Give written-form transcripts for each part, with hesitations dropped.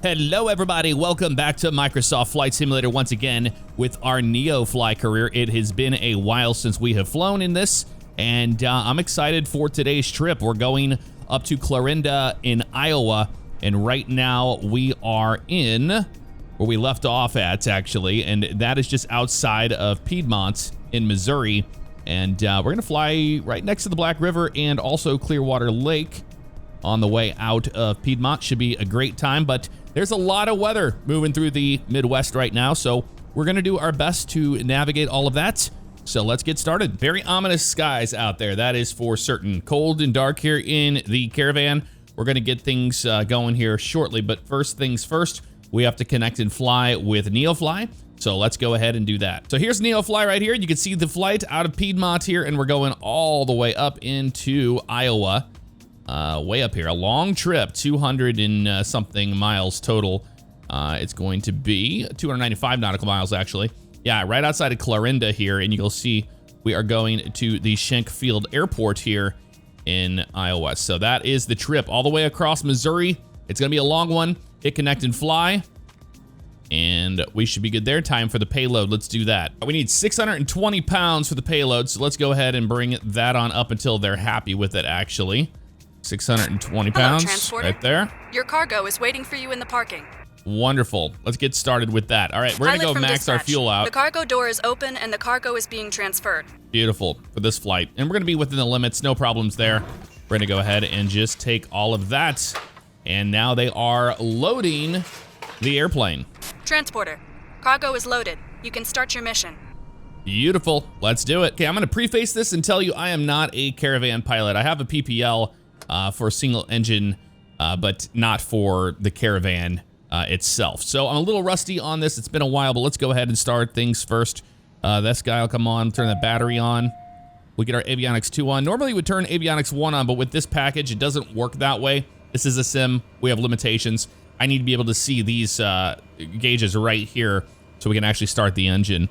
Hello everybody, welcome back to Microsoft Flight Simulator once again with our NeoFly career. It has been a while since we have flown in this, and I'm excited for today's trip. We're going up to Clarinda in Iowa, and right now we are in where we left off at, actually, and that is just outside of Piedmont in Missouri. And we're gonna fly right next to the Black River and also Clearwater Lake on the way out of Piedmont. Should be a great time, but there's a lot of weather moving through the Midwest right now, so we're gonna do our best to navigate all of that. So let's get started. Very ominous skies out there, that is for certain. Cold and dark here in the caravan. We're gonna get things going here shortly, but first things first, we have to connect and fly with NeoFly. So let's go ahead and do that. So here's NeoFly right here. You can see the flight out of Piedmont here, and we're going all the way up into Iowa. Way up here, a long trip, 200 and something miles total. It's going to be 295 nautical miles, actually. Yeah, right outside of Clarinda here, and you'll see we are going to the Schenck Field Airport here in Iowa. So that is the trip all the way across Missouri. It's gonna be a long one. Hit connect and fly, and we should be good there. Time for the payload. Let's do that. We need 620 pounds for the payload, so let's go ahead and bring that on up until they're happy with it, actually. 620 pounds, right there. Your cargo is waiting for you in the parking. Wonderful. Let's get started with that. All right, we're gonna go max our fuel out. The cargo door is open and the cargo is being transferred. Beautiful for this flight. And we're gonna be within the limits, no problems there. We're gonna go ahead and just take all of that. And now they are loading the airplane. Transporter, cargo is loaded. You can start your mission. Beautiful, let's do it. Okay, I'm gonna preface this and tell you I am not a caravan pilot. I have a PPL for a single engine, but not for the caravan itself. So I'm a little rusty on this. It's been a while, but let's go ahead and start things first. This guy will come on, turn the battery on. We get our avionics 2 on. Normally we would turn avionics 1 on, but with this package, it doesn't work that way. This is a sim. We have limitations. I need to be able to see these gauges right here so we can actually start the engine.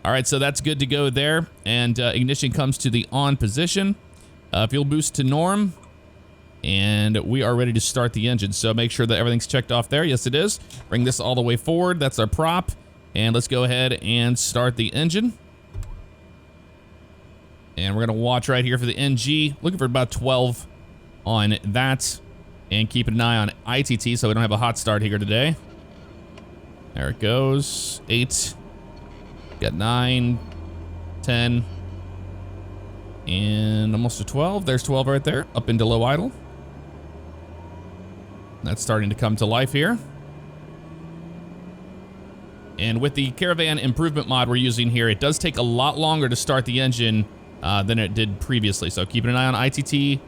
All right, so that's good to go there. And ignition comes to the on position. Fuel boost to norm. And we are ready to start the engine. So make sure that everything's checked off there. Yes, it is. Bring this all the way forward. That's our prop. And let's go ahead and start the engine. And we're gonna watch right here for the NG. Looking for about 12 on that. And keep an eye on ITT so we don't have a hot start here today. There it goes. 8. Got 9, 10. And almost a 12. There's 12 right there. Up into low idle. That's starting to come to life here. And with the caravan improvement mod we're using here, it does take a lot longer to start the engine than it did previously. So keeping an eye on ITT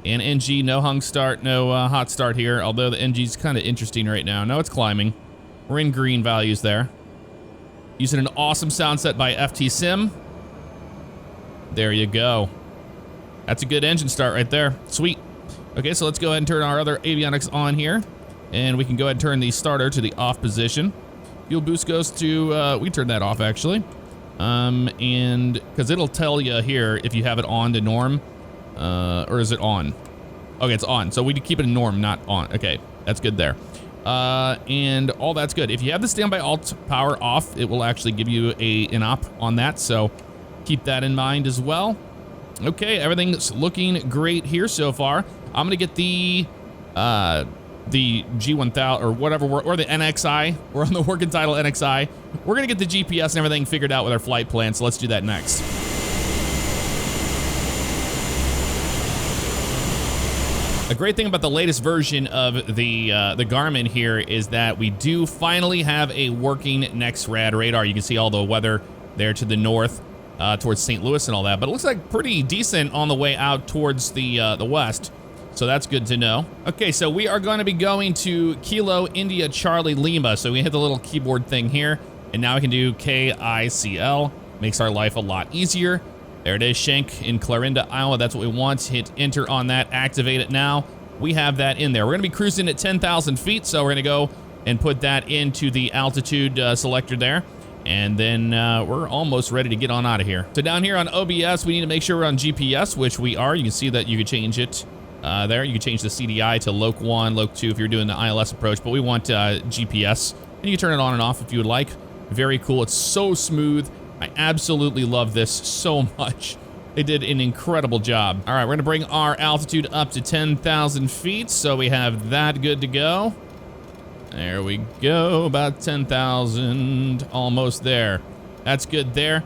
and NG. No hung start, no hot start here. Although the NG's kind of interesting right now. No, it's climbing. We're in green values there. Using an awesome sound set by FT Sim. There you go. That's a good engine start right there. Sweet. Okay, so let's go ahead and turn our other avionics on here. And we can go ahead and turn the starter to the off position. Fuel boost goes to, we turned that off actually. And, because it'll tell you here if you have it on to norm, or is it on? Okay, it's on. So we keep it in norm, not on. Okay, that's good there. And all that's good. If you have the standby alt power off, it will actually give you an op on that. So keep that in mind as well. Okay, everything's looking great here so far. I'm gonna get the G1000 or whatever, or the NXI. We're on the working title NXI. We're gonna get the GPS and everything figured out with our flight plan, so let's do that next. A great thing about the latest version of the Garmin here is that we do finally have a working NEXRAD radar. You can see all the weather there to the north, towards St. Louis and all that, but it looks like pretty decent on the way out towards the west. So that's good to know. Okay, so we are going to be going to Kilo India Charlie Lima. So we hit the little keyboard thing here, and now we can do KICL. Makes our life a lot easier. There it is, Schenck in Clarinda, Iowa. That's what we want. Hit enter on that, activate it now. We have that in there. We're gonna be cruising at 10,000 feet, so we're gonna go and put that into the altitude selector there. And then we're almost ready to get on out of here. So down here on OBS, we need to make sure we're on GPS, which we are. You can see that you can change it there. You can change the CDI to Loc 1, Loc 2 if you're doing the ILS approach, but we want GPS. And you can turn it on and off if you would like. Very cool. It's so smooth. I absolutely love this so much. They did an incredible job. All right, we're gonna bring our altitude up to 10,000 feet, so we have that good to go. There we go, about 10,000, almost there. That's good there.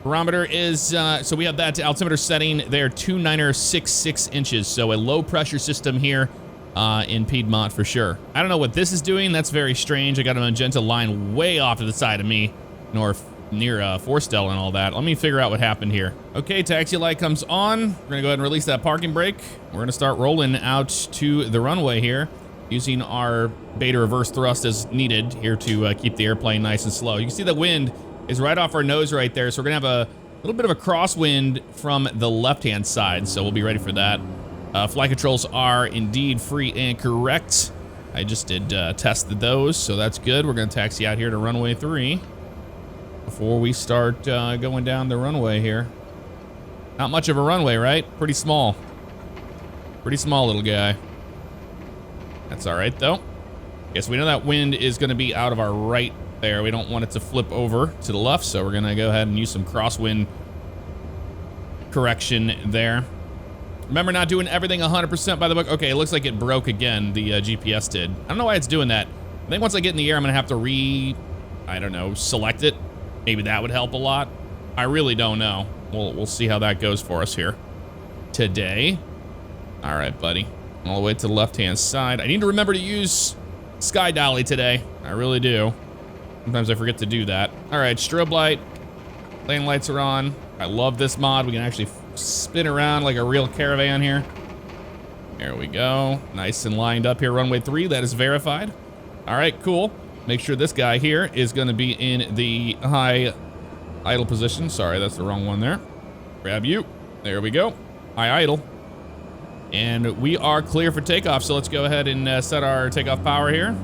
Barometer is, so we have that altimeter setting there, 2966 inches. So a low pressure system here in Piedmont for sure. I don't know what this is doing. That's very strange. I got a magenta line way off to the side of me, near Forstel and all that. Let me figure out what happened here. Okay, taxi light comes on. We're gonna go ahead and release that parking brake. We're gonna start rolling out to the runway here, using our beta reverse thrust as needed here to keep the airplane nice and slow. You can see the wind is right off our nose right there, so we're gonna have a little bit of a crosswind from the left-hand side, so we'll be ready for that. Flight controls are indeed free and correct. I just did test those, so that's good. We're gonna taxi out here to runway 3 before we start going down the runway here. Not much of a runway, right? Pretty small. Pretty small little guy. That's all right though. Yes, we know that wind is gonna be out of our right there. We don't want it to flip over to the left, so we're gonna go ahead and use some crosswind correction there. Remember, not doing everything 100% by the book. Okay, it looks like it broke again, the GPS did. I don't know why it's doing that. I think once I get in the air, I'm gonna have to I don't know, select it. Maybe that would help a lot. I really don't know. We'll see how that goes for us here today. All right, buddy. All the way to the left-hand side. I need to remember to use Sky Dolly today. I really do. Sometimes I forget to do that. All right, strobe light. Lane lights are on. I love this mod. We can actually spin around like a real caravan here. There we go. Nice and lined up here. Runway 3, that is verified. All right, cool. Make sure this guy here is going to be in the high idle position. Sorry, that's the wrong one there. Grab you. There we go. High idle. And we are clear for takeoff, so let's go ahead and set our takeoff power here.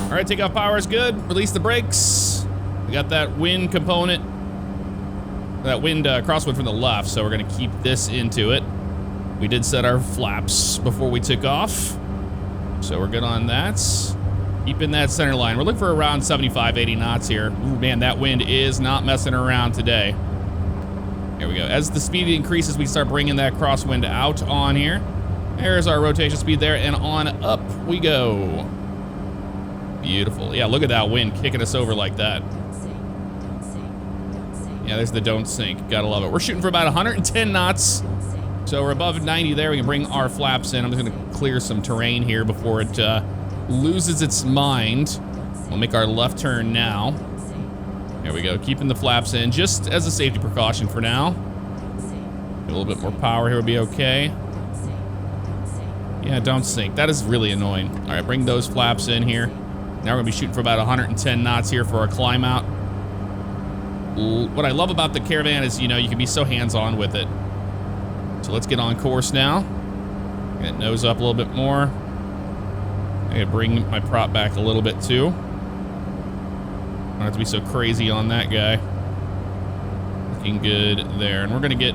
All right, takeoff power is good. Release the brakes. We got that wind component, that wind crosswind from the left, so we're gonna keep this into it. We did set our flaps before we took off, so we're good on that. Keeping that center line. We're looking for around 75, 80 knots here. Ooh, man, that wind is not messing around today. There we go. As the speed increases, we start bringing that crosswind out on here. There's our rotation speed there, and on up we go. Beautiful. Yeah, look at that wind kicking us over like that. Yeah, there's the don't sink. Gotta love it. We're shooting for about 110 knots. So we're above 90 there. We can bring our flaps in. I'm just gonna clear some terrain here before it loses its mind. We'll make our left turn now. There we go, keeping the flaps in just as a safety precaution for now. A little bit more power here would be okay. Yeah, don't sink. That is really annoying. All right, bring those flaps in here. Now we're gonna be shooting for about 110 knots here for our climb out. What I love about the Caravan is, you know, you can be so hands-on with it. So let's get on course now. Get nose up a little bit more. I'm gonna bring my prop back a little bit too. Don't have to be so crazy on that guy. Looking good there. And we're gonna get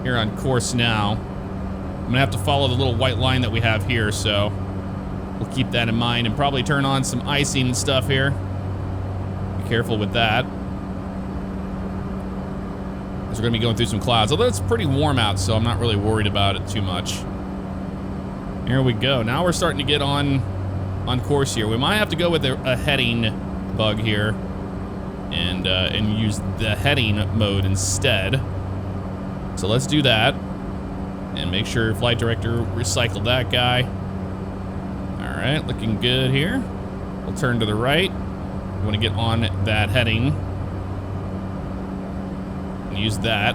here on course now. I'm gonna have to follow the little white line that we have here, so we'll keep that in mind and probably turn on some icing and stuff here. Be careful with that. Because we're gonna be going through some clouds, although it's pretty warm out, so I'm not really worried about it too much. Here we go. Now we're starting to get on course here. We might have to go with a heading bug here and use the heading mode instead. So let's do that and make sure flight director recycled that guy. All right, looking good here. We'll turn to the right. We want to get on that heading and use that.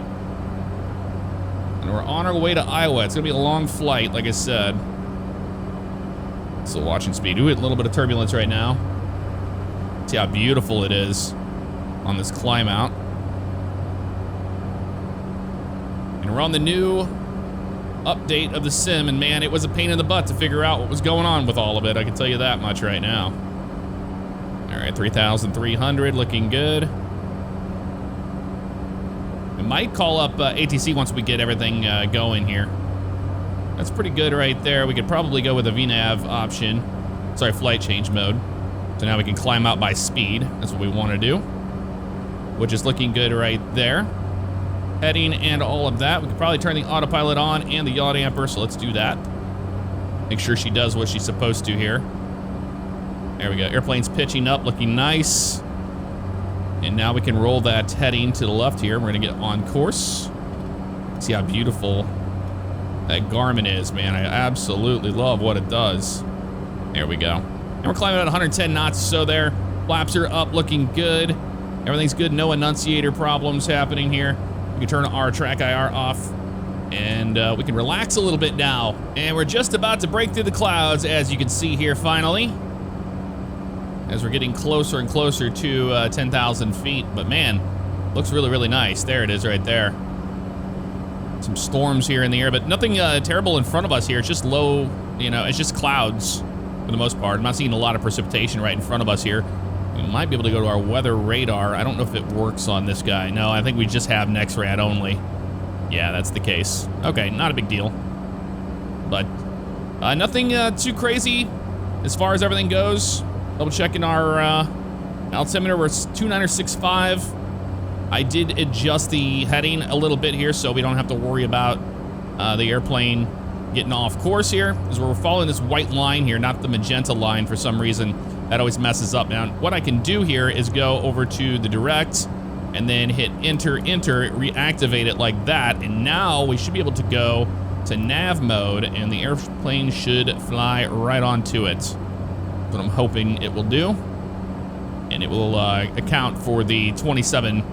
And we're on our way to Iowa. It's gonna be a long flight, like I said. Still watching speed. Ooh, a little bit of turbulence right now. See how beautiful it is on this climb out. And we're on the new update of the sim, and man, it was a pain in the butt to figure out what was going on with all of it. I can tell you that much right now. All right, 3,300, looking good. We might call up ATC once we get everything going here. That's pretty good right there. We could probably go with a VNAV option. Sorry, flight change mode. So now we can climb out by speed. That's what we want to do, which is looking good right there. Heading and all of that. We could probably turn the autopilot on and the yaw damper, so let's do that. Make sure she does what she's supposed to here. There we go. Airplane's pitching up, looking nice. And now we can roll that heading to the left here. We're gonna get on course. See how beautiful that Garmin is, man. I absolutely love what it does. There we go. And we're climbing at 110 knots, so there. Flaps are up, looking good. Everything's good, no annunciator problems happening here. We can turn our track IR off, and we can relax a little bit now. And we're just about to break through the clouds, as you can see here finally, as we're getting closer and closer to 10,000 feet. But man, looks really, really nice. There it is right there. Some storms here in the air, but nothing terrible in front of us here. It's just low, you know, it's just clouds for the most part. I'm not seeing a lot of precipitation right in front of us here. We might be able to go to our weather radar. I don't know if it works on this guy. No, I think we just have NexRad only. Yeah, that's the case. Okay, not a big deal. But nothing too crazy as far as everything goes. Double checking our altimeter. We're 296.5. I did adjust the heading a little bit here so we don't have to worry about the airplane getting off course here, because we're following this white line here, not the magenta line for some reason. That always messes up. Now, what I can do here is go over to the direct and then hit enter, reactivate it like that, and now we should be able to go to nav mode, and the airplane should fly right onto it. That's what I'm hoping it will do, and it will account for the 27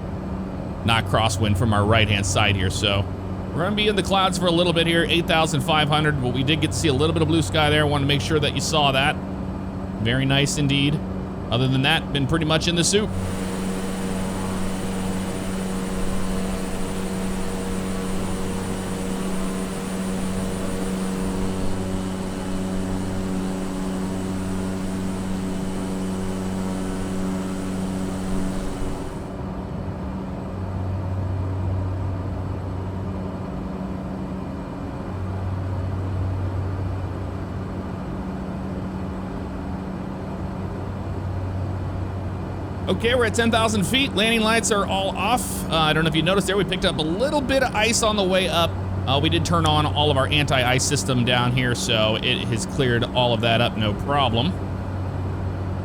knot crosswind from our right-hand side here. So we're gonna be in the clouds for a little bit here, 8,500, but we did get to see a little bit of blue sky there. I wanted to make sure that you saw that. Very nice indeed. Other than that, been pretty much in the soup. Okay, we're at 10,000 feet. Landing lights are all off. I don't know if you noticed there, we picked up a little bit of ice on the way up. We did turn on all of our anti-ice system down here, so it has cleared all of that up, no problem.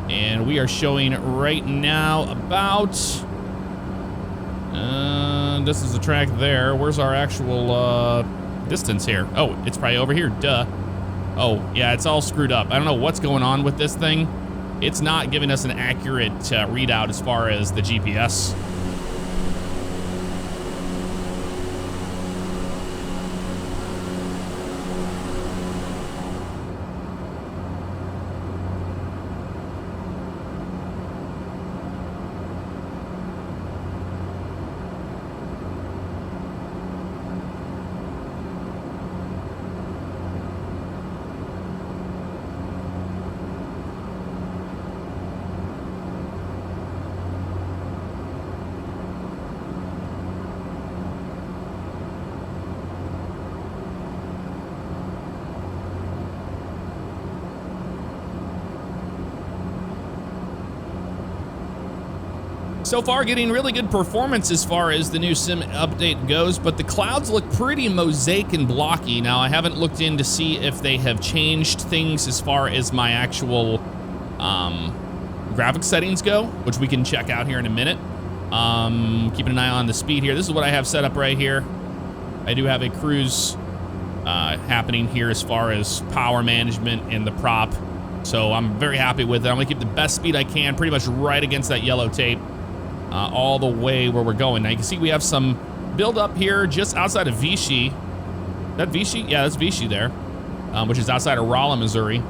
And we are showing right now about... this is the track there. Where's our actual distance here? Oh, it's probably over here, duh. Oh, yeah, it's all screwed up. I don't know what's going on with this thing. It's not giving us an accurate readout as far as the GPS. So far, getting really good performance as far as the new sim update goes, but the clouds look pretty mosaic and blocky. Now, I haven't looked in to see if they have changed things as far as my actual graphics settings go, which we can check out here in a minute. Keeping an eye on the speed here. This is what I have set up right here. I do have a cruise happening here as far as power management and the prop. So I'm very happy with it. I'm gonna keep the best speed I can, pretty much right against that yellow tape. All the way where we're going. Now you can see we have some build up here just outside of Vichy. That Vichy? Yeah, that's Vichy there, which is outside of Rolla, Missouri,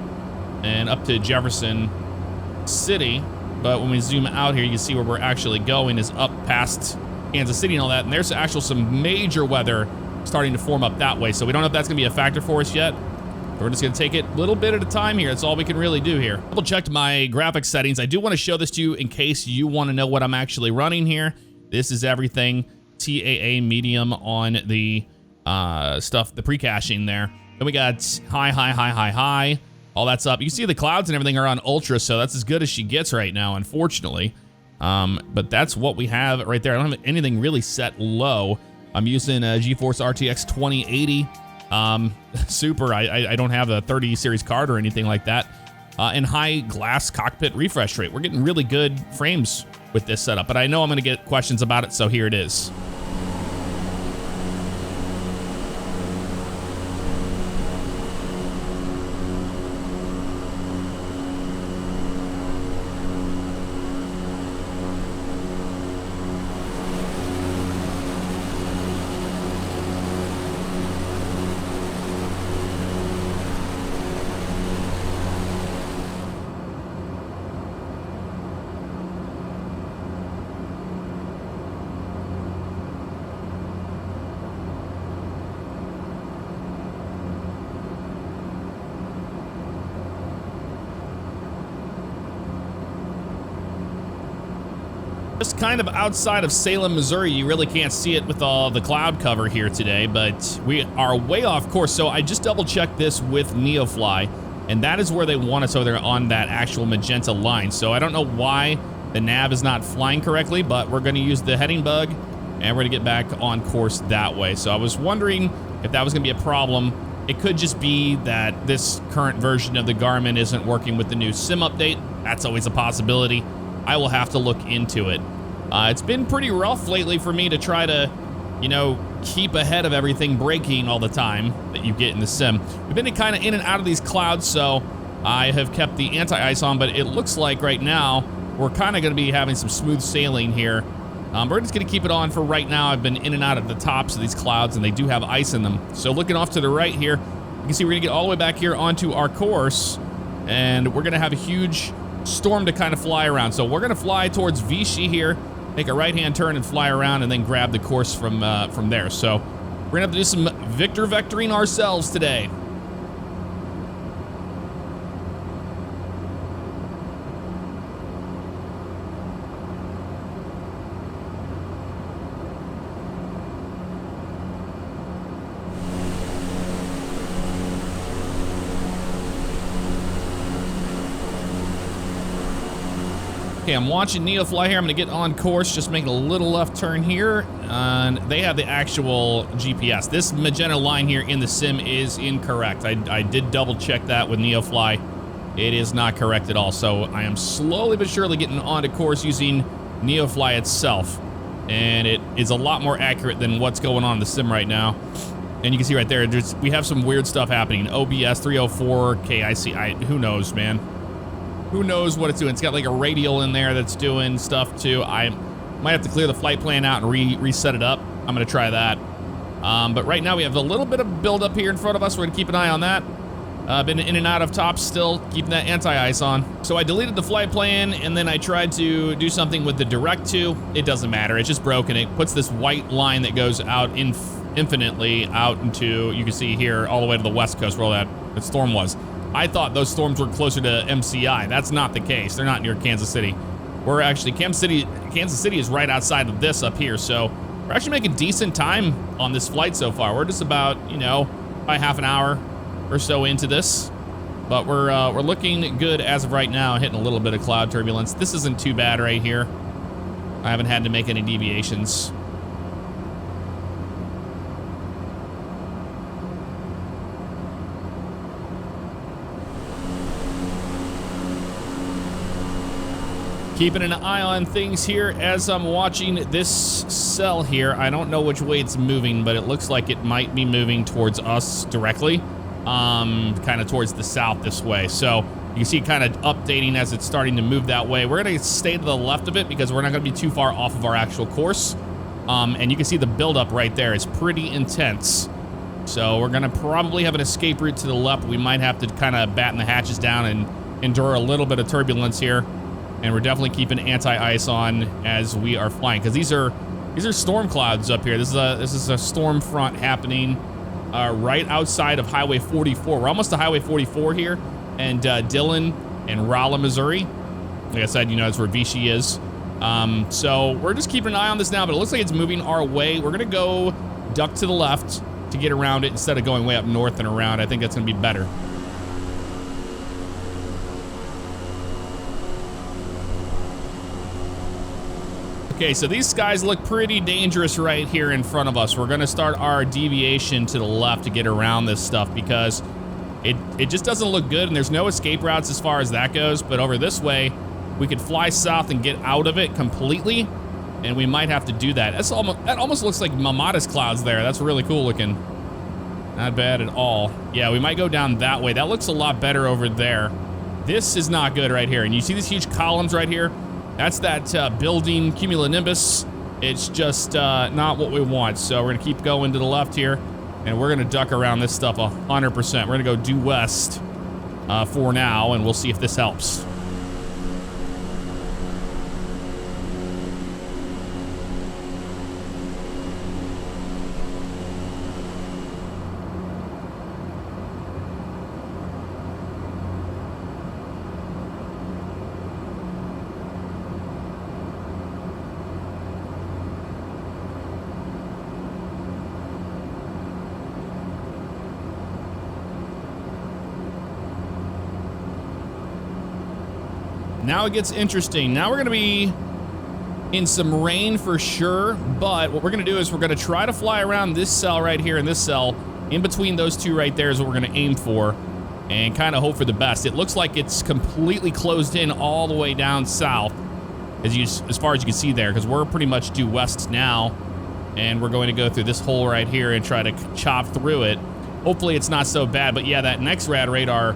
and up to Jefferson City. But when we zoom out here, you can see where we're actually going is up past Kansas City and all that. And there's actually some major weather starting to form up that way. So we don't know if that's gonna be a factor for us yet. We're just gonna take it a little bit at a time here. That's all we can really do here. Double checked my graphics settings. I do wanna show this to you in case you wanna know what I'm actually running here. This is everything. TAA medium on the stuff, the pre-caching there. Then we got high, high, high, high, high. All that's up. You see the clouds and everything are on ultra, so that's as good as she gets right now, unfortunately. But that's what we have right there. I don't have anything really set low. I'm using a GeForce RTX 2080 Super. I don't have a 30 series card or anything like that. And high glass cockpit refresh rate. We're getting really good frames with this setup, but I know I'm gonna get questions about it, so here it is. Just kind of outside of Salem, Missouri. You really can't see it with all the cloud cover here today, but we are way off course. So I just double checked this with NeoFly, and that is where they want us, so they're on that actual magenta line. So I don't know why the nav is not flying correctly, but we're going to use the heading bug, and we're going to get back on course that way. So I was wondering if that was going to be a problem. It could just be that this current version of the Garmin isn't working with the new SIM update. That's always a possibility. I will have to look into it. It's been pretty rough lately for me to try to, you know, keep ahead of everything breaking all the time that you get in the sim. We've been kind of in and out of these clouds, so I have kept the anti-ice on, but it looks like right now we're kind of going to be having some smooth sailing here. We're just going to keep it on for right now. I've been in and out of the tops of these clouds, and they do have ice in them. So looking off to the right here, you can see we're going to get all the way back here onto our course, and we're going to have a huge storm to kind of fly around. So we're going to fly towards Vichy here, make a right-hand turn and fly around, and then grab the course from there. So we're gonna have to do some vectoring ourselves today. Okay, I'm watching NeoFly here. I'm gonna get on course, just make a little left turn here. And they have the actual GPS. This magenta line here in the sim is incorrect. I did double check that with NeoFly. It is not correct at all. So I am slowly but surely getting onto course using NeoFly itself. And it is a lot more accurate than what's going on in the sim right now. And you can see right there, we have some weird stuff happening. OBS 304, KIC, who knows, man? Who knows what it's doing? It's got like a radial in there that's doing stuff too. I might have to clear the flight plan out and reset it up. I'm gonna try that. But right now we have a little bit of buildup here in front of us. We're gonna keep an eye on that. Been in and out of tops still, keeping that anti-ice on. So I deleted the flight plan, and then I tried to do something with the direct to. It doesn't matter, it's just broken. It puts this white line that goes out infinitely out into, you can see here, all the way to the west coast where all that storm was. I thought those storms were closer to MCI. That's not the case. They're not near Kansas City. We're actually, Kansas City is right outside of this up here, so we're actually making decent time on this flight so far. We're just about, you know, by half an hour or so into this, but we're looking good as of right now, hitting a little bit of cloud turbulence. This isn't too bad right here. I haven't had to make any deviations. Keeping an eye on things here as I'm watching this cell here. I don't know which way it's moving, but it looks like it might be moving towards us directly, kind of towards the south this way. So you can see it kind of updating as it's starting to move that way. We're going to stay to the left of it because we're not going to be too far off of our actual course. And you can see the buildup right there is pretty intense. So we're going to probably have an escape route to the left. We might have to kind of batten the hatches down and endure a little bit of turbulence here. And we're definitely keeping anti-ice on as we are flying, because these are storm clouds up here. This is a storm front happening right outside of Highway 44. We're almost to Highway 44 here, and Dillon and Rolla, Missouri. Like I said, you know, that's where Vichy is. So we're just keeping an eye on this now, but it looks like it's moving our way. We're gonna go duck to the left to get around it instead of going way up north and around. I think that's gonna be better. Okay, so these skies look pretty dangerous right here in front of us. We're gonna start our deviation to the left to get around this stuff because it just doesn't look good, and there's no escape routes as far as that goes. But over this way, we could fly south and get out of it completely, and we might have to do that. That almost looks like Mamata's clouds there. That's really cool looking. Not bad at all. Yeah, we might go down that way. That looks a lot better over there. This is not good right here. And you see these huge columns right here? That's that building cumulonimbus. It's just not what we want. So we're gonna keep going to the left here, and we're gonna duck around this stuff 100%. We're gonna go due west for now, and we'll see if this helps. Now it gets interesting. Now we're gonna be in some rain for sure, but what we're gonna do is we're gonna try to fly around this cell right here and this cell. In between those two right there is what we're gonna aim for and kind of hope for the best. It looks like it's completely closed in all the way down south as far as you can see there, because we're pretty much due west now, and we're going to go through this hole right here and try to chop through it. Hopefully it's not so bad, but yeah, that next rad radar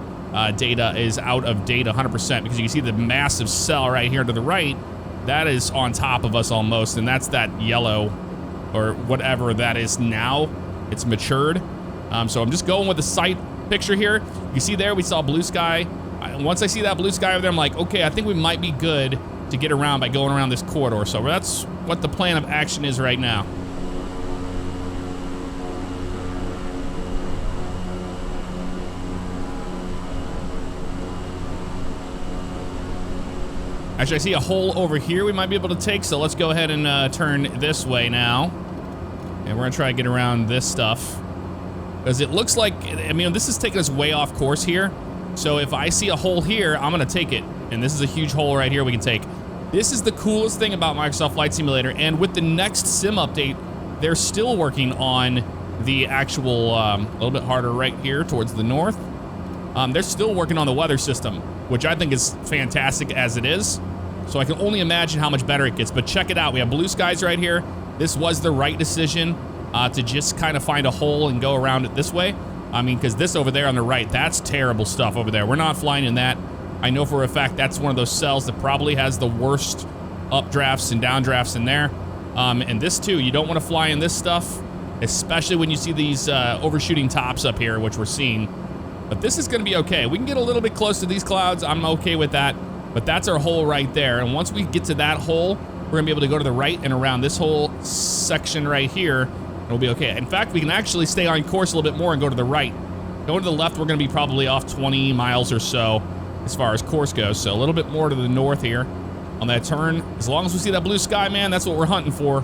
data is out of date 100% because you can see the massive cell right here to the right. That is on top of us almost, and that's that yellow or whatever that is now. It's matured. So I'm just going with the sight picture here. You see there, we saw blue sky. Once I see that blue sky over there, I'm like, okay, I think we might be good to get around by going around this corridor. So that's what the plan of action is right now. Actually, I see a hole over here we might be able to take, so let's go ahead and turn this way now. And we're gonna try to get around this stuff. Because it looks like, I mean, this is taking us way off course here. So if I see a hole here, I'm gonna take it. And this is a huge hole right here we can take. This is the coolest thing about Microsoft Flight Simulator, and with the next sim update, they're still working on the actual, a little bit harder right here towards the north. They're still working on the weather system, which I think is fantastic as it is. So I can only imagine how much better it gets, but check it out. We have blue skies right here. This was the right decision to just kind of find a hole and go around it this way. I mean, because this over there on the right, that's terrible stuff over there. We're not flying in that. I know for a fact that's one of those cells that probably has the worst updrafts and downdrafts in there. And this too, you don't want to fly in this stuff, especially when you see these overshooting tops up here, which we're seeing. But this is going to be okay. We can get a little bit close to these clouds. I'm okay with that. But that's our hole right there. And once we get to that hole, we're going to be able to go to the right and around this whole section right here. And we'll be okay. In fact, we can actually stay on course a little bit more and go to the right. Going to the left, we're going to be probably off 20 miles or so as far as course goes. So a little bit more to the north here on that turn. As long as we see that blue sky, man, that's what we're hunting for.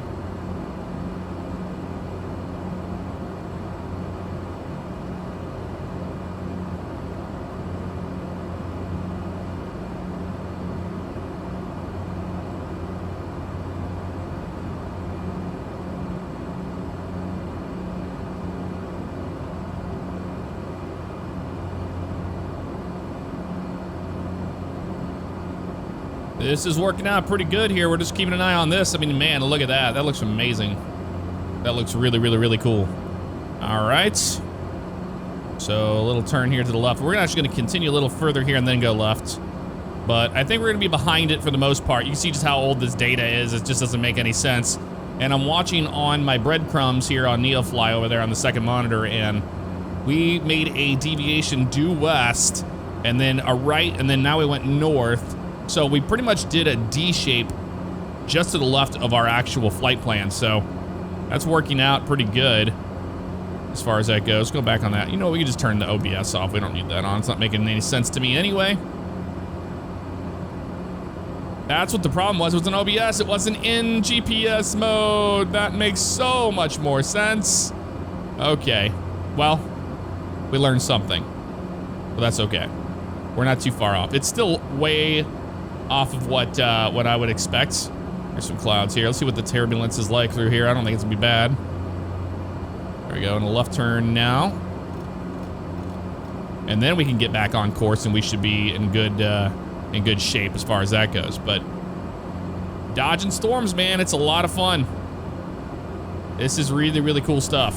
This is working out pretty good here. We're just keeping an eye on this. I mean, man, look at that. That looks amazing. That looks really, really, really cool. All right. So a little turn here to the left. We're actually going to continue a little further here and then go left. But I think we're going to be behind it for the most part. You can see just how old this data is. It just doesn't make any sense. And I'm watching on my breadcrumbs here on NeoFly over there on the second monitor, and we made a deviation due west and then a right, and then now we went north. So we pretty much did a D shape just to the left of our actual flight plan. So that's working out pretty good as far as that goes. Go back on that. You know, we can just turn the OBS off. We don't need that on. It's not making any sense to me anyway. That's what the problem was. It was an OBS. It wasn't in GPS mode. That makes so much more sense. Okay. Well, we learned something. But that's okay. We're not too far off. It's still way off of what I would expect. There's some clouds here. Let's see what the turbulence is like through here. I don't think it's gonna be bad. There we go. In a left turn now. And then we can get back on course and we should be in good shape as far as that goes. But dodging storms, man, it's a lot of fun. This is really, really cool stuff.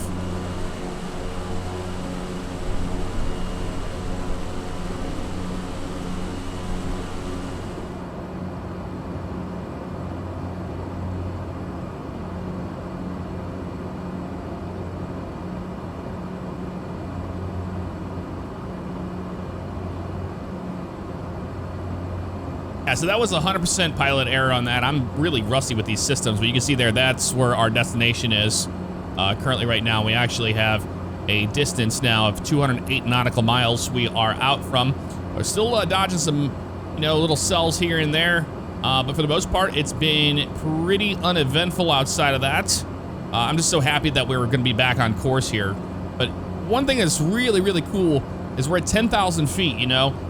Yeah, so that was 100% pilot error on that. I'm really rusty with these systems, but you can see there, that's where our destination is. Currently right now, we actually have a distance now of 208 nautical miles we are out from. We're still dodging some, little cells here and there. But for the most part, it's been pretty uneventful outside of that. I'm just so happy that we're gonna be back on course here. But one thing that's really, really cool is we're at 10,000 feet,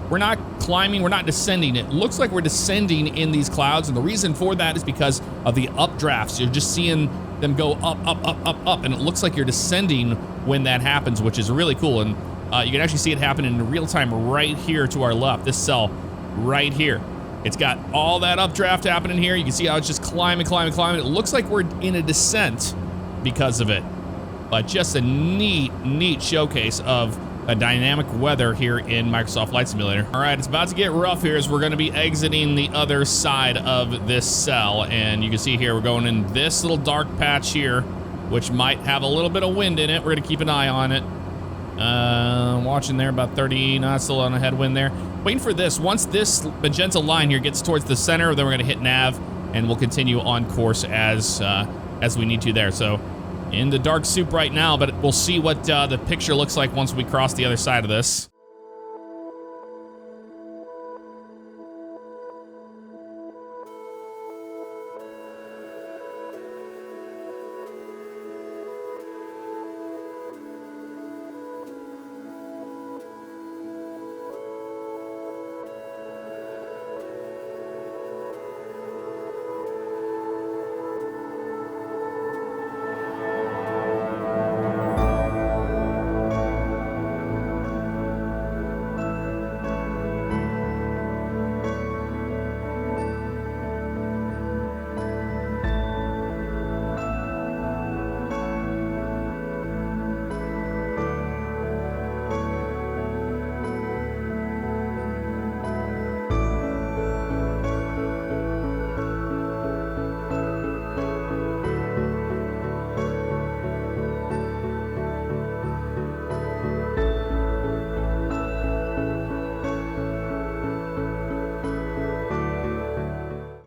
We're not climbing, we're not descending. It looks like we're descending in these clouds, and the reason for that is because of the updrafts. You're just seeing them go up, up, up, up, up, and it looks like you're descending when that happens, which is really cool. And you can actually see it happen in real time right here to our left, this cell right here. It's got all that updraft happening here. You can see how it's just climbing, climbing, climbing. It looks like we're in a descent because of it. But just a neat showcase of a dynamic weather here in Microsoft Flight Simulator. All right, it's about to get rough here as we're gonna be exiting the other side of this cell. And you can see here, we're going in this little dark patch here, which might have a little bit of wind in it. We're gonna keep an eye on it. Watching there, about 30 knots, still on a headwind there. Waiting for this. Once this magenta line here gets towards the center, then we're gonna hit nav and we'll continue on course as we need to there. So in the dark soup right now, but we'll see what the picture looks like once we cross the other side of this.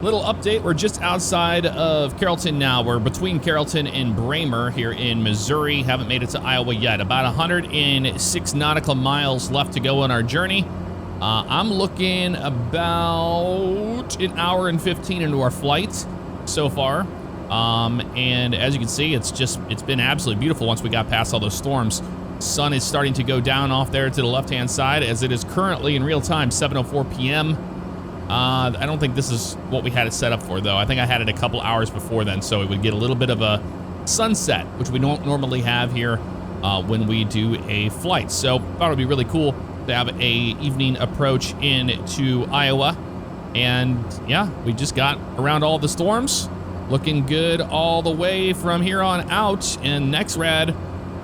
Little update, we're just outside of Carrollton now. We're between Carrollton and Bramer here in Missouri. Haven't made it to Iowa yet. About 106 nautical miles left to go on our journey. I'm looking about an hour and 15 into our flight so far. And as you can see, it's been absolutely beautiful once we got past all those storms. Sun is starting to go down off there to the left-hand side as it is currently in real time, 7:04 p.m. I don't think this is what we had it set up for, though. I think I had it a couple hours before then, so it would get a little bit of a sunset, which we don't normally have here when we do a flight. So thought it would be really cool to have a evening approach into Iowa. And yeah, we just got around all the storms. Looking good all the way from here on out. And NextRad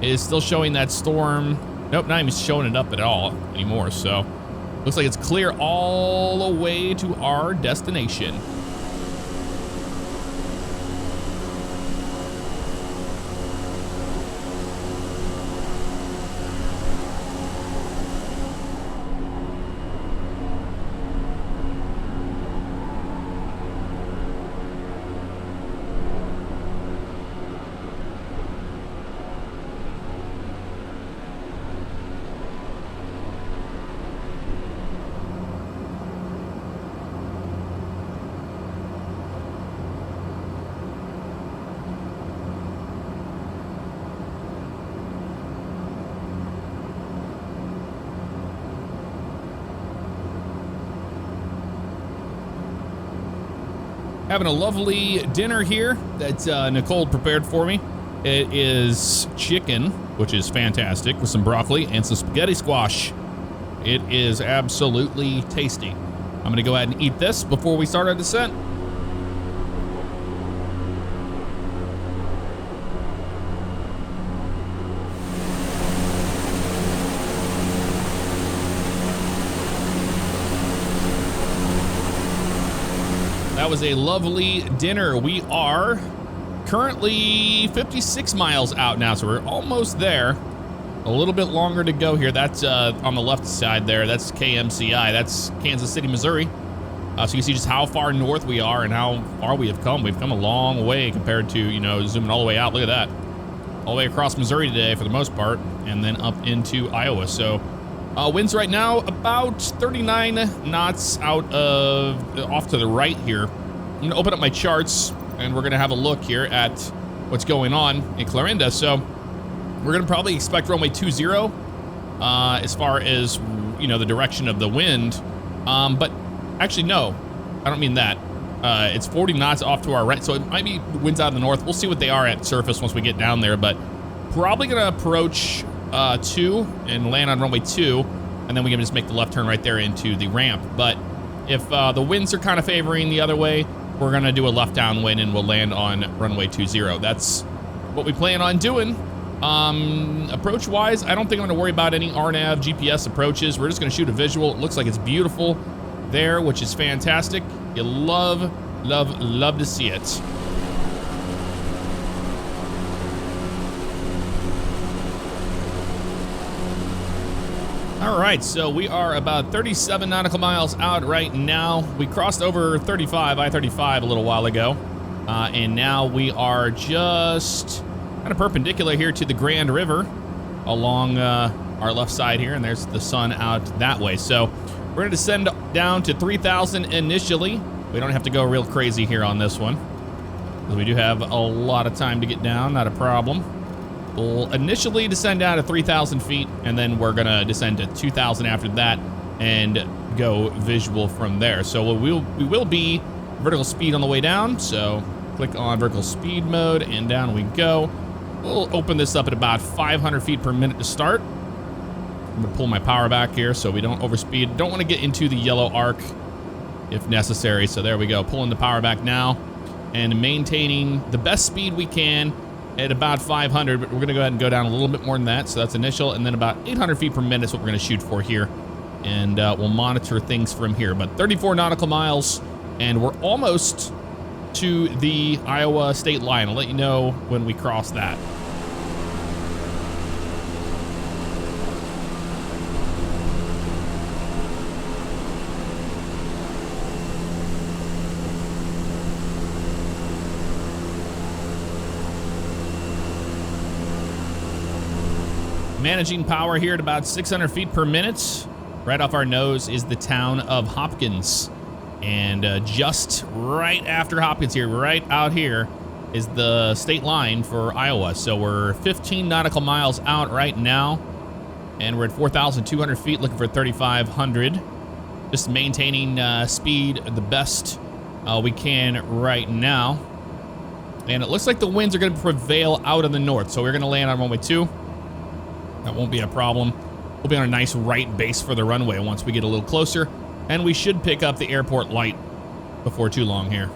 is still showing that storm. Nope, not even showing it up at all anymore. So looks like it's clear all the way to our destination. Having a lovely dinner here that Nicole prepared for me. It is chicken, which is fantastic, with some broccoli and some spaghetti squash. It is absolutely tasty. I'm gonna go ahead and eat this before we start our descent. That was a lovely dinner. We are currently 56 miles out now, so we're almost there. A little bit longer to go here. That's on the left side there. That's KMCI. That's Kansas City, Missouri. So you can see just how far north we are and how far we have come. We've come a long way compared to, you know, zooming all the way out. Look at that. All the way across Missouri today for the most part, and then up into Iowa. So winds right now about 39 knots out of off to the right here. I'm gonna open up my charts and we're gonna have a look here at what's going on in Clarinda. So we're gonna probably expect runway 20 as far as, you know, the direction of the wind. But actually, no, I don't mean that. It's 40 knots off to our right, so it might be winds out of the north. We'll see what they are at surface once we get down there, but probably gonna approach 2 and land on runway 2, and then we can just make the left turn right there into the ramp. But if the winds are kind of favoring the other way, we're gonna do a left downwind and we'll land on runway 20. That's what we plan on doing. Approach wise, I don't think I'm gonna worry about any RNAV GPS approaches. We're just gonna shoot a visual. It looks like it's beautiful there, which is fantastic. You love, love, love to see it. All right, so we are about 37 nautical miles out right now. We crossed over I-35 a little while ago, and now we are just kind of perpendicular here to the Grand River along our left side here, and there's the sun out that way. So we're gonna descend down to 3,000 initially. We don't have to go real crazy here on this one, because we do have a lot of time to get down, not a problem. We'll initially descend down to 3,000 feet, and then we're gonna descend to 2,000 after that and go visual from there. So we will be vertical speed on the way down. So click on vertical speed mode and down we go. We'll open this up at about 500 feet per minute to start. I'm gonna pull my power back here so we don't overspeed. Don't wanna get into the yellow arc if necessary. So there we go, pulling the power back now and maintaining the best speed we can at about 500, but we're gonna go ahead and go down a little bit more than that. So that's initial, and then about 800 feet per minute is what we're gonna shoot for here. And we'll monitor things from here. But 34 nautical miles, and we're almost to the Iowa state line. I'll let you know when we cross that. Managing power here at about 600 feet per minute. Right off our nose is the town of Hopkins. And just right after Hopkins here, right out here, is the state line for Iowa. So we're 15 nautical miles out right now. And we're at 4,200 feet, looking for 3,500. Just maintaining speed the best we can right now. And it looks like the winds are gonna prevail out of the north. So we're gonna land on runway 2. That won't be a problem. We'll be on a nice right base for the runway once we get a little closer, and we should pick up the airport light before too long here.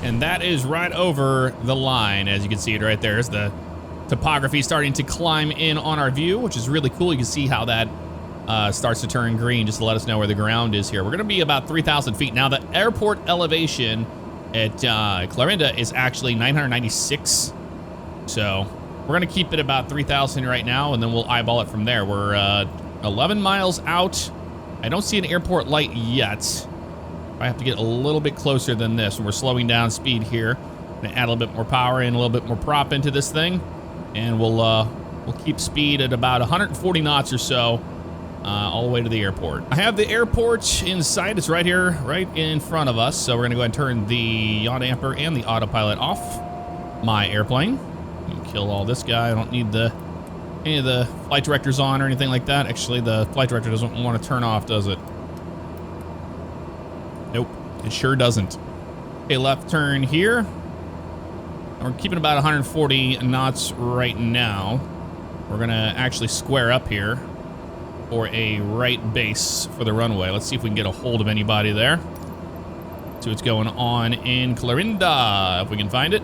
And that is right over the line. As you can see it right there is the topography starting to climb in on our view, which is really cool. You can see how that starts to turn green just to let us know where the ground is here. We're gonna be about 3,000 feet. Now the airport elevation at Clarinda is actually 996. So we're gonna keep it about 3,000 right now, and then we'll eyeball it from there. We're 11 miles out. I don't see an airport light yet. I have to get a little bit closer than this, and we're slowing down speed here. Gonna add a little bit more power and a little bit more prop into this thing. And we'll keep speed at about 140 knots or so all the way to the airport. I have the airport in sight. It's right here, right in front of us. So we're gonna go ahead and turn the yaw damper and the autopilot off my airplane. Kill all this guy. I don't need any of the flight directors on or anything like that. Actually, the flight director doesn't want to turn off, does it? Nope, it sure doesn't. Okay, left turn here. And we're keeping about 140 knots right now. We're gonna actually square up here for a right base for the runway. Let's see if we can get a hold of anybody there. See what's going on in Clarinda, if we can find it.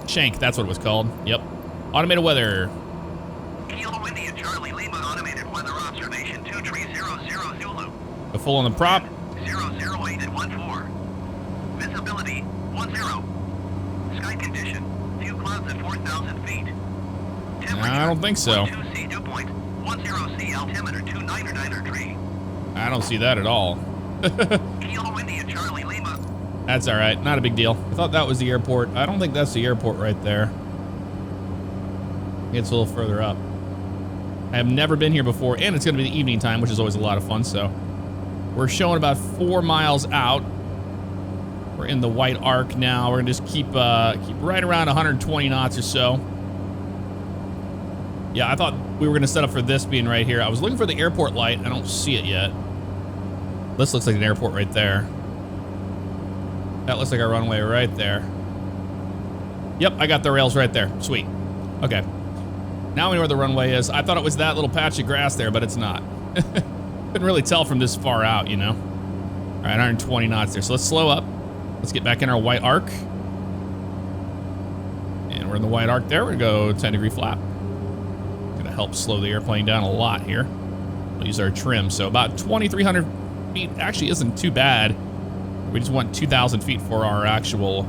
Shank, that's what it was called. Yep. Automated weather. Kilo India Charlie Lima automated weather observation 2300 Zulu. Go full on the prop. 008 at 14. Visibility 10. Sky condition. Few clouds at 4,000 feet. I don't think so. 12C dew point. 10C altimeter 2993. I don't see that at all. Kilo India Charlie Lima. That's all right. Not a big deal. I thought that was the airport. I don't think that's the airport right there. It's a little further up. I have never been here before, and it's going to be the evening time, which is always a lot of fun. So we're showing about 4 miles out. We're in the white arc now. We're gonna just keep right around 120 knots or so. Yeah, I thought we were gonna set up for this being right here. I was looking for the airport light. I don't see it yet. This looks like an airport right there. That looks like our runway right there. Yep, I got the rails right there. Sweet. Okay. Now we know where the runway is. I thought it was that little patch of grass there, but it's not. Couldn't really tell from this far out, you know. All right, 120 knots there. So let's slow up. Let's get back in our white arc. And we're in the white arc there. We're gonna go 10-degree flap. Gonna help slow the airplane down a lot here. We'll use our trim. So about 2,300 feet actually isn't too bad. We just want 2,000 feet for our actual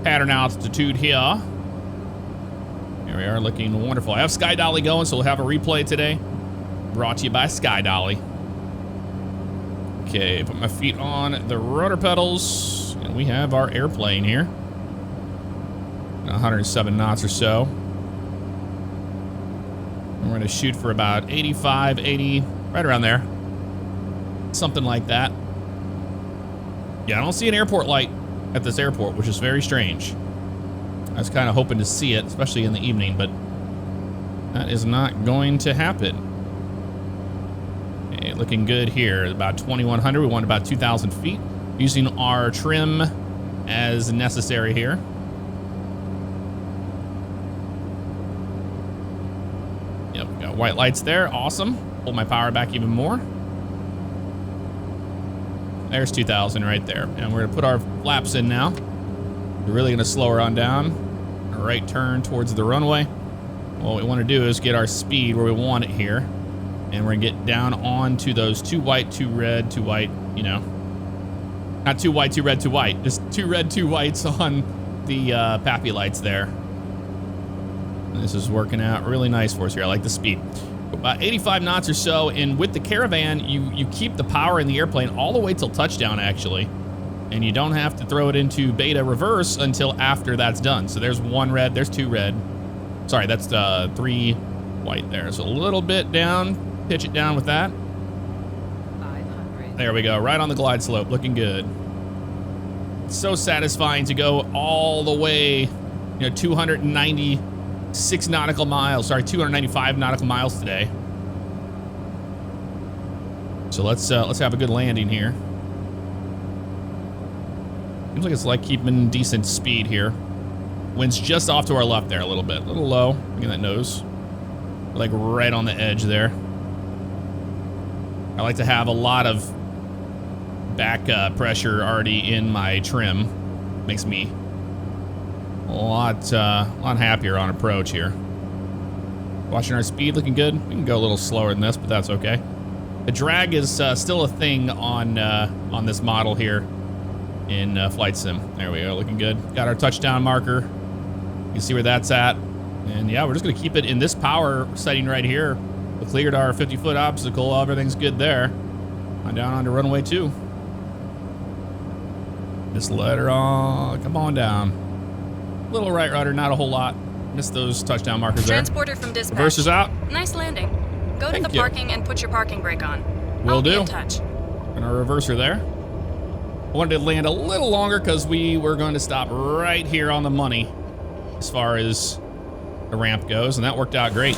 pattern altitude here. Here we are, looking wonderful. I have Sky Dolly going, so we'll have a replay today. Brought to you by Sky Dolly. Okay, put my feet on the rudder pedals, and we have our airplane here. 107 knots or so. And we're gonna shoot for about 85, 80, right around there. Something like that. Yeah, I don't see an airport light at this airport, which is very strange. I was kind of hoping to see it, especially in the evening, but that is not going to happen. Okay, looking good here. About 2,100. We want about 2,000 feet. Using our trim as necessary here. Yep, got white lights there. Awesome. Pull my power back even more. There's 2,000 right there. And we're gonna put our flaps in now. We're really gonna slow her on down. A right turn towards the runway. What we wanna do is get our speed where we want it here. And we're gonna get down onto those 2 white, 2 red, 2 white, you know. Not 2 white, 2 red, 2 white. Just 2 red, 2 whites on the PAPI lights there. And this is working out really nice for us here. I like the speed. About 85 knots or so, and with the Caravan, you keep the power in the airplane all the way till touchdown, actually. And you don't have to throw it into beta reverse until after that's done. So there's 1 red, there's 2 red. Sorry, that's 3 white there. So a little bit down, pitch it down with that. 500. There we go, right on the glide slope, looking good. It's so satisfying to go all the way, you know, 296 nautical miles, sorry, 295 nautical miles today. So let's have a good landing here. Seems like it's like keeping decent speed here. Wind's just off to our left there a little bit, a little low. Look at that nose, like right on the edge there. I like to have a lot of back pressure already in my trim. Makes me a lot happier on approach here. Watching our speed, looking good. We can go a little slower than this, but that's okay. The drag is still a thing on this model here in Flight Sim. There we go, looking good. Got our touchdown marker. You can see where that's at. And yeah, we're just gonna keep it in this power setting right here. We cleared our 50-foot obstacle. Everything's good there. On down onto runway 2. Just let her on. Come on down. Little right rudder, not a whole lot. Missed those touchdown markers there. Transporter from dispatch. Reverse is out. Nice landing. Go to Thank the you. parking and put your parking brake on. Will I'll be do. in touch. Gonna reverser there. I wanted to land a little longer because we were going to stop right here on the money as far as the ramp goes, and that worked out great.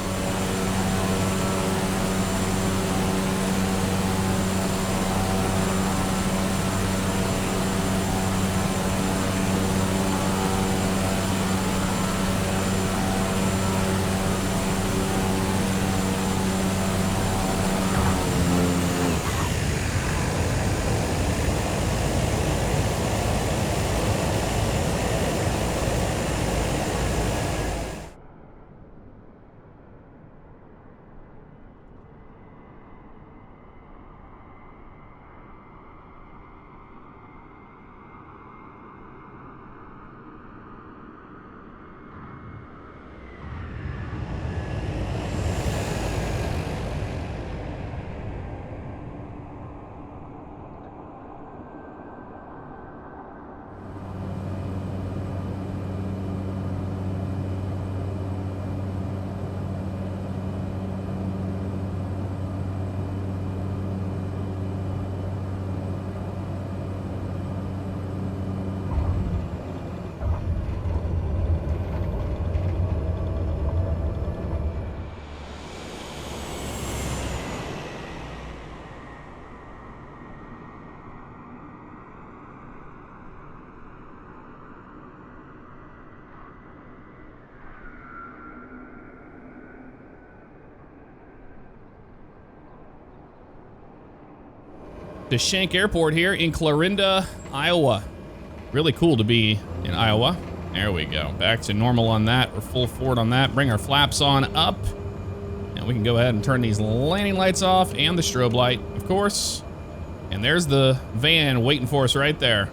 To Shank Airport here in Clarinda, Iowa. Really cool to be in Iowa. There we go. Back to normal on that. We're full forward on that. Bring our flaps on up. And we can go ahead and turn these landing lights off and the strobe light, of course. And there's the van waiting for us right there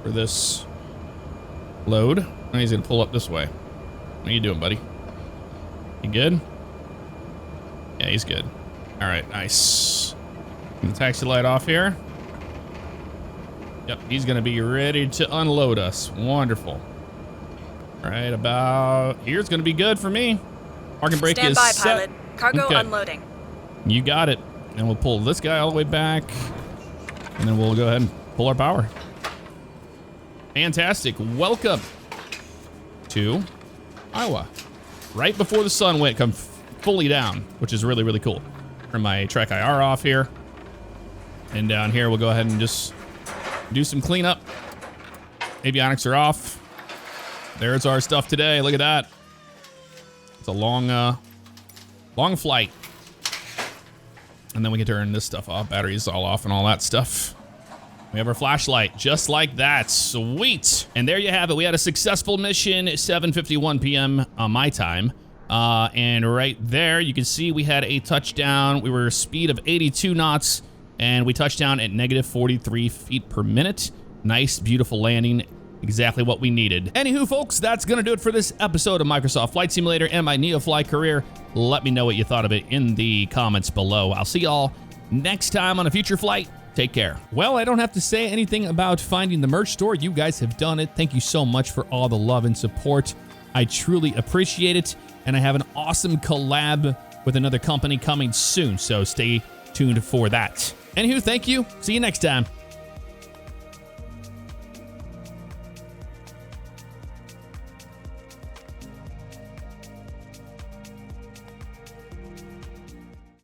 for this load. And he's gonna pull up this way. What are you doing, buddy? You good? Yeah, he's good. All right, nice. The taxi light off here. Yep, he's gonna be ready to unload us. Wonderful. Right about here's gonna be good for me. Parking brake Stand is by, set. pilot. Cargo Okay. unloading. You got it. And we'll pull this guy all the way back. And then we'll go ahead and pull our power. Fantastic. Welcome to Iowa. Right before the sun went come fully down, which is really, really cool. Turn my track IR off here. And down here, we'll go ahead and just do some cleanup. Avionics are off. There's our stuff today. Look at that. It's a long flight. And then we can turn this stuff off. Batteries all off and all that stuff. We have our flashlight just like that. Sweet. And there you have it. We had a successful mission, 7:51 p.m. on my time. And right there, you can see we had a touchdown. We were a speed of 82 knots. And we touched down at negative 43 feet per minute. Nice, beautiful landing. Exactly what we needed. Anywho, folks, that's going to do it for this episode of Microsoft Flight Simulator and my NeoFly career. Let me know what you thought of it in the comments below. I'll see y'all next time on a future flight. Take care. Well, I don't have to say anything about finding the merch store. You guys have done it. Thank you so much for all the love and support. I truly appreciate it. And I have an awesome collab with another company coming soon, so stay tuned for that. Anywho, thank you. See you next time.